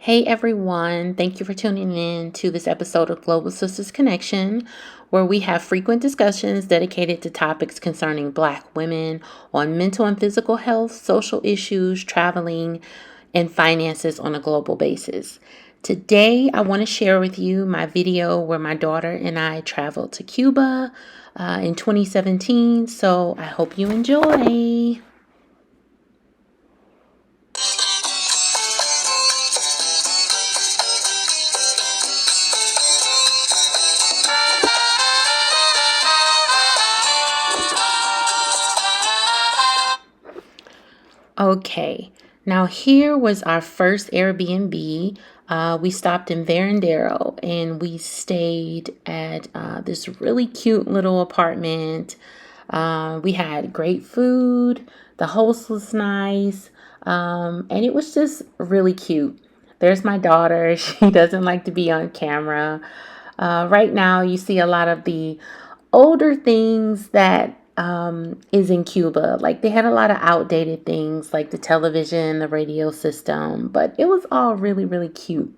Hey everyone, thank you for tuning in to this episode of Global Sisters Connection, where we have frequent discussions dedicated to topics concerning Black women on mental and physical health, social issues, traveling, and finances on a global basis. Today, I want to share with you my video where my daughter and I traveled to Cuba in 2017, so I hope you enjoy. Okay, now here was our first Airbnb. We stopped in Verandero and we stayed at this really cute little apartment. We had great food, the host was nice, and it was just really cute. There's my daughter. She doesn't like to be on camera. Right now, you see a lot of the older things that is in Cuba. Like they had a lot of outdated things like the television, the radio system, but it was all really, really cute.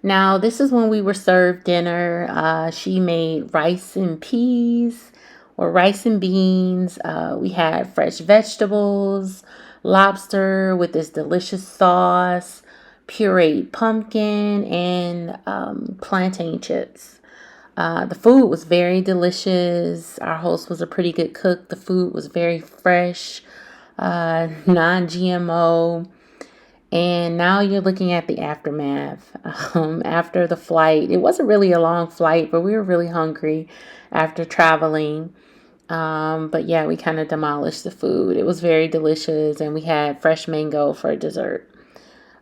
Now, this is when we were served dinner. She made rice and peas or rice and beans. We had fresh vegetables, lobster with this delicious sauce, pureed pumpkin, and plantain chips. The food was very delicious. Our host was a pretty good cook. The food was very fresh, non-GMO. And now you're looking at the aftermath. After the flight, it wasn't really a long flight, but we were really hungry after traveling. But yeah, we kind of demolished the food. It was very delicious, and we had fresh mango for dessert.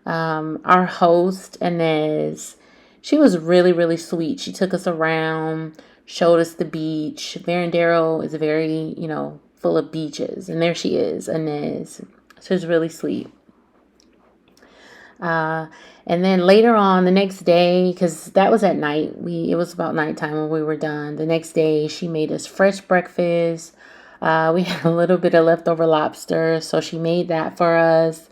Our host, Inez, she was really, really sweet. She took us around, showed us the beach. Verandero is very, full of beaches. And there she is, Inez. She was really sweet. And then later on the next day, because that was at night, it was about nighttime when we were done. The next day, she made us fresh breakfast. We had a little bit of leftover lobster, so she made that for us.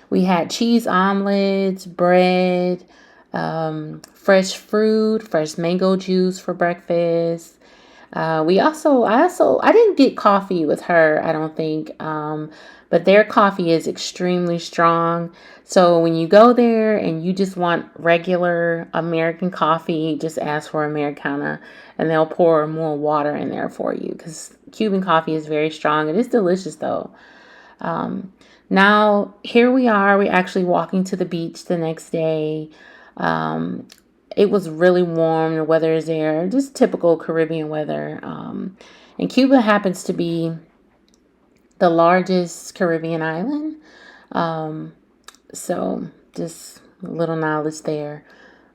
We had cheese omelets, bread, fresh fruit, fresh mango juice for breakfast. I didn't get coffee with her, I don't think. But their coffee is extremely strong. So when you go there and you just want regular American coffee, just ask for Americana and they'll pour more water in there for you because Cuban coffee is very strong. It is delicious though. Now, here we are. We're actually walking to the beach the next day. It was really warm. The weather is there, just typical Caribbean weather. And Cuba happens to be the largest Caribbean island. So just a little knowledge there.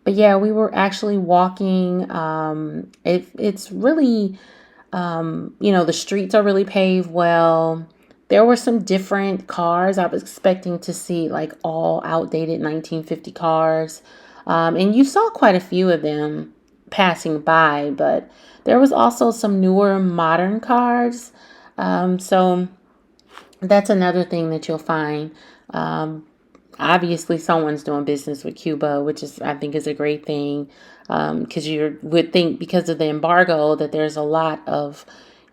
But yeah, we were actually walking. It's really, the streets are really paved well. There were some different cars. I was expecting to see like all outdated 1950 cars. And you saw quite a few of them passing by, but there was also some newer modern cars. So that's another thing that you'll find. Obviously, someone's doing business with Cuba, which I think is a great thing. Because you would think because of the embargo that there's a lot of,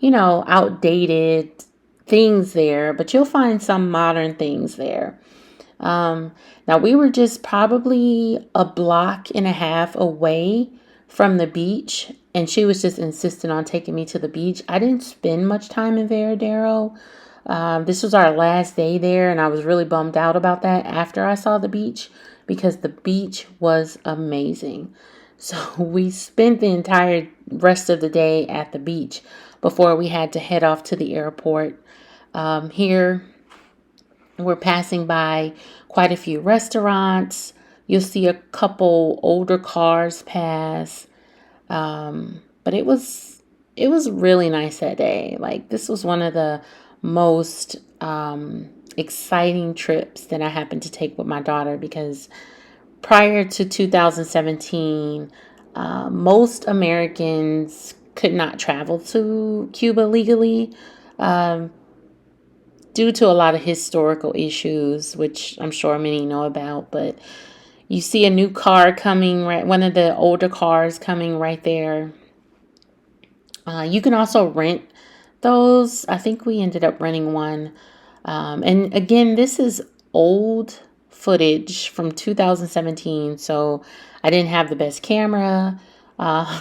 outdated things there, but you'll find some modern things there. Now we were just probably a block and a half away from the beach, and she was just insistent on taking me to the beach. I didn't spend much time in Veradero. This was our last day there, and I was really bummed out about that after I saw the beach because the beach was amazing. So we spent the entire rest of the day at the beach before we had to head off to the airport. Here, we're passing by quite a few restaurants. You'll see a couple older cars pass. But it was really nice that day. Like this was one of the most exciting trips that I happened to take with my daughter because prior to 2017, most Americans could not travel to Cuba legally. due to a lot of historical issues, which I'm sure many know about. But you see a new car coming, right? One of the older cars coming right there. You can also rent those. I think we ended up renting one. And again, this is old footage from 2017, so I didn't have the best camera.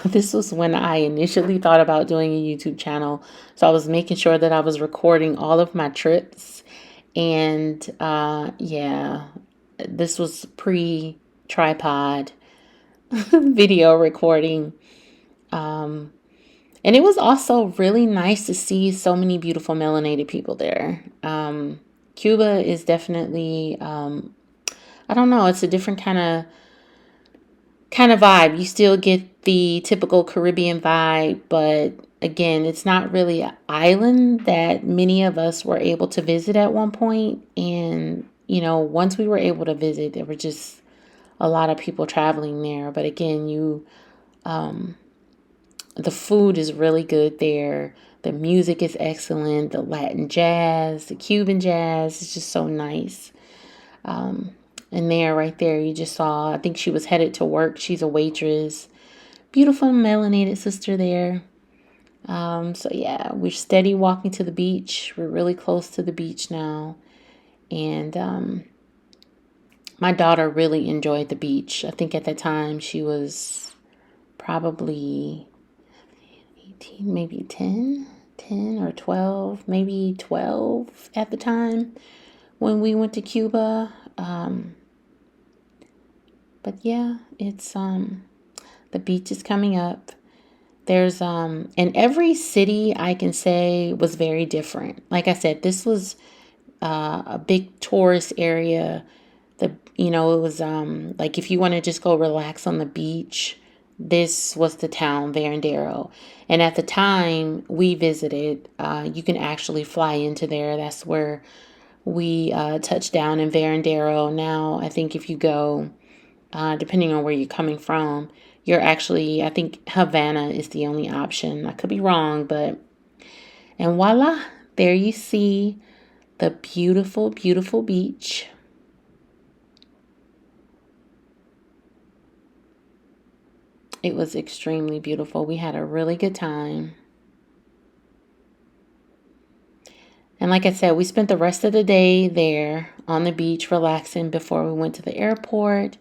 This was when I initially thought about doing a YouTube channel, so I was making sure that I was recording all of my trips. And yeah, this was pre tripod video recording. And it was also really nice to see so many beautiful melanated people there. Cuba is definitely, I don't know, it's a different kind of vibe. You still get the typical Caribbean vibe, but again, it's not really an island that many of us were able to visit at one point. And, you know, once we were able to visit, there were just a lot of people traveling there. But again, the food is really good there. The music is excellent. The Latin jazz, the Cuban jazz is just so nice. And there, right there, you just saw, I think she was headed to work. She's a waitress. Beautiful melanated sister there. So yeah, we're steady walking to the beach. We're really close to the beach now. And my daughter really enjoyed the beach. I think at that time she was probably 18, maybe 10 or 12, maybe 12 at the time when we went to Cuba. But yeah, it's the beach is coming up. There's and every city I can say was very different. Like I said, this was a big tourist area. It was like if you want to just go relax on the beach, this was the town, Verandero. And at the time we visited, you can actually fly into there. That's where we touched down in Verandero. Now, I think if you go, depending on where you're coming from, you're actually, I think Havana is the only option. I could be wrong, and voila, there you see the beautiful, beautiful beach. It was extremely beautiful. We had a really good time. And like I said, we spent the rest of the day there on the beach relaxing before we went to the airport.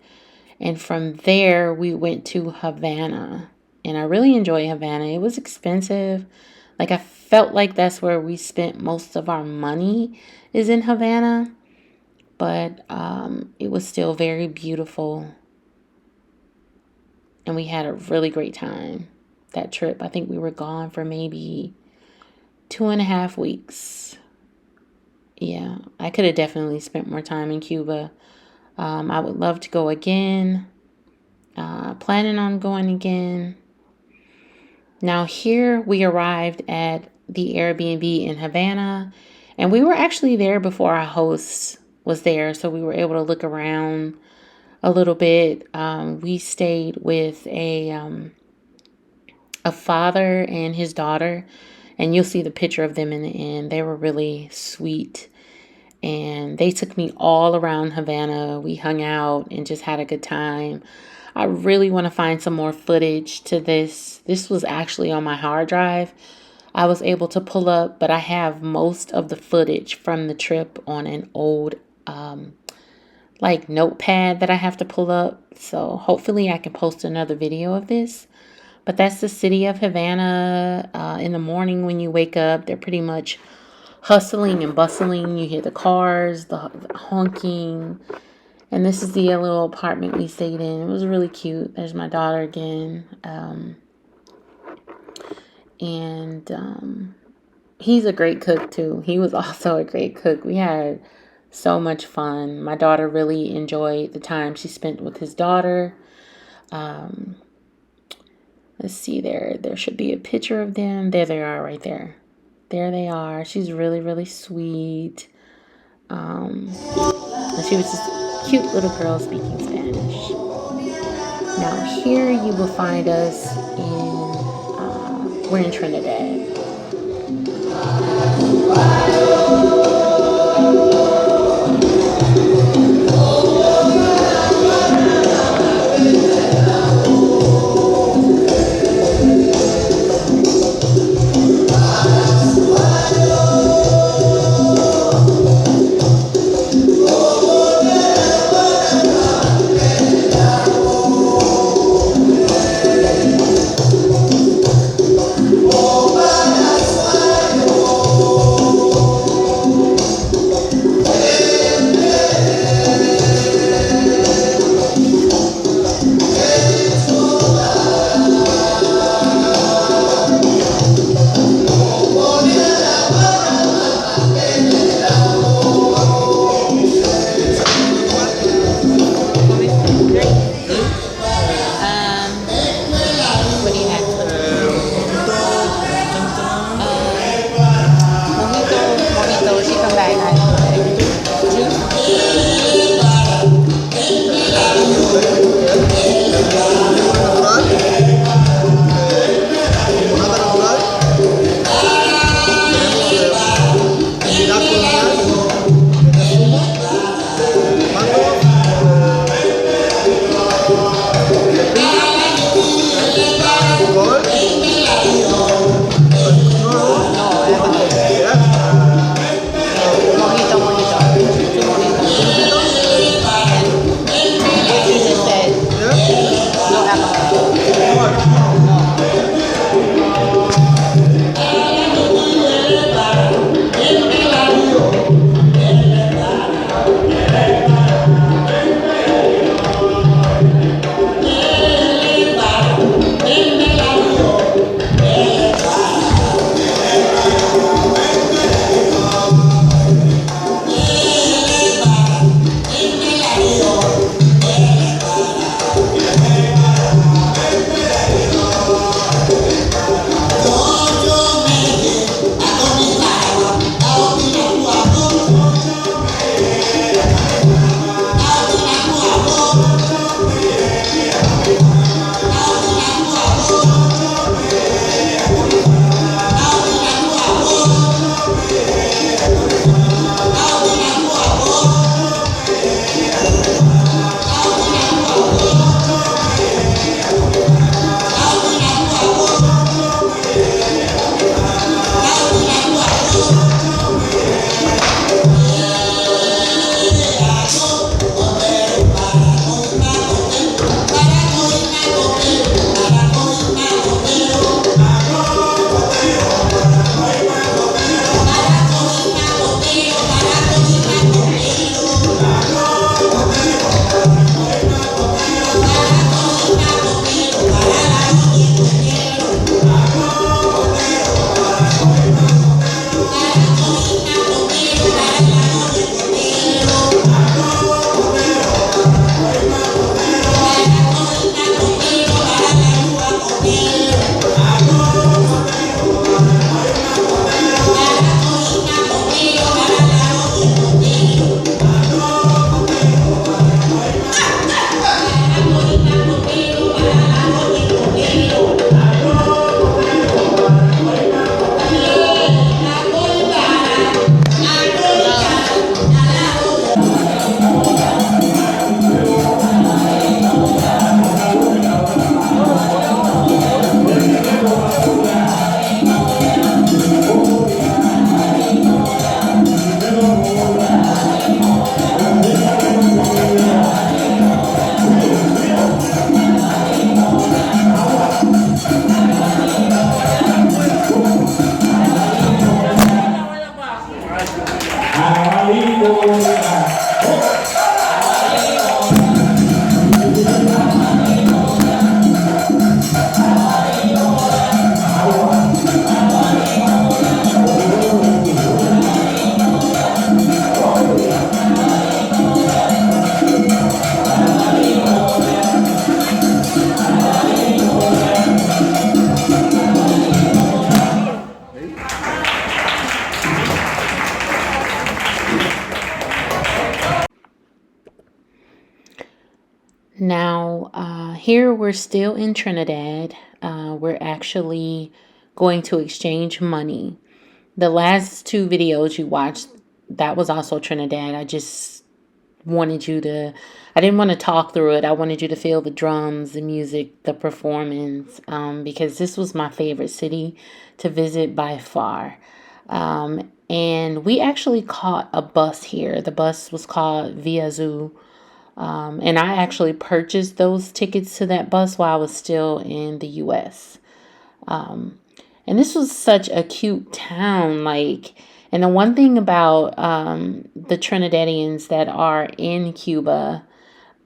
And from there, we went to Havana. And I really enjoyed Havana. It was expensive. Like I felt like that's where we spent most of our money is in Havana. But it was still very beautiful. And we had a really great time that trip. I think we were gone for maybe 2.5 weeks. Yeah, I could have definitely spent more time in Cuba. I would love to go again. Planning on going again. Now here we arrived at the Airbnb in Havana, and we were actually there before our host was there, so we were able to look around a little bit. We stayed with a father and his daughter, and you'll see the picture of them in the end. They were really sweet, and they took me all around Havana. We hung out and just had a good time. I really want to find some more footage to this. This was actually on my hard drive. I was able to pull up, but I have most of the footage from the trip on an old like notepad that I have to pull up. So hopefully I can post another video of this. But that's the city of Havana. In the morning when you wake up, they're pretty much hustling and bustling. You hear the cars, the honking. And this is the little apartment we stayed in. It was really cute. There's my daughter again. And he's a great cook too. He was also a great cook. We had so much fun. My daughter really enjoyed the time she spent with his daughter. Let's see there. There should be a picture of them. There they are right there. There they are. She's really, really sweet. And she was just a cute little girl speaking Spanish. Now here you will find us we're in Trinidad. What do you have? Mojito, Mojito. She come back. limón natural, limonada natural, tenemos Pinar colonial, que es de zumo, mango, pepino, gol, no, Mojito. chupito, What you just said. yeah, No alcohol. no alcohol. Now, here we're still in Trinidad. We're actually going to exchange money. The last two videos you watched, that was also Trinidad. I just wanted you to, I didn't want to talk through it. I wanted you to feel the drums, the music, the performance, because this was my favorite city to visit by far. And we actually caught a bus here. The bus was called Via Zoo. And I actually purchased those tickets to that bus while I was still in the US. And this was such a cute town. And the one thing about the Trinidadians that are in Cuba,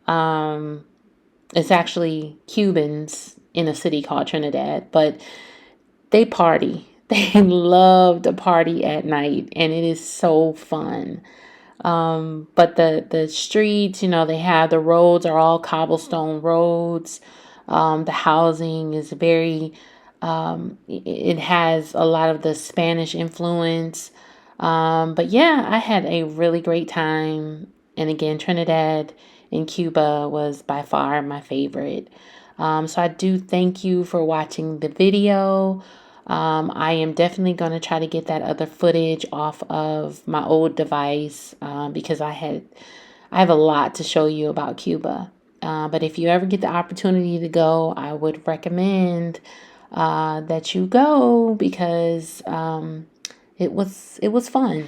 it's actually Cubans in a city called Trinidad, but they party. They love to party at night, and it is so fun. But the streets, they have the roads are all cobblestone roads. The housing is very, it has a lot of the Spanish influence. But yeah, I had a really great time. And again, Trinidad and Cuba was by far my favorite. So I do thank you for watching the video. I am definitely going to try to get that other footage off of my old device because I have a lot to show you about Cuba. But if you ever get the opportunity to go, I would recommend that you go because it was fun.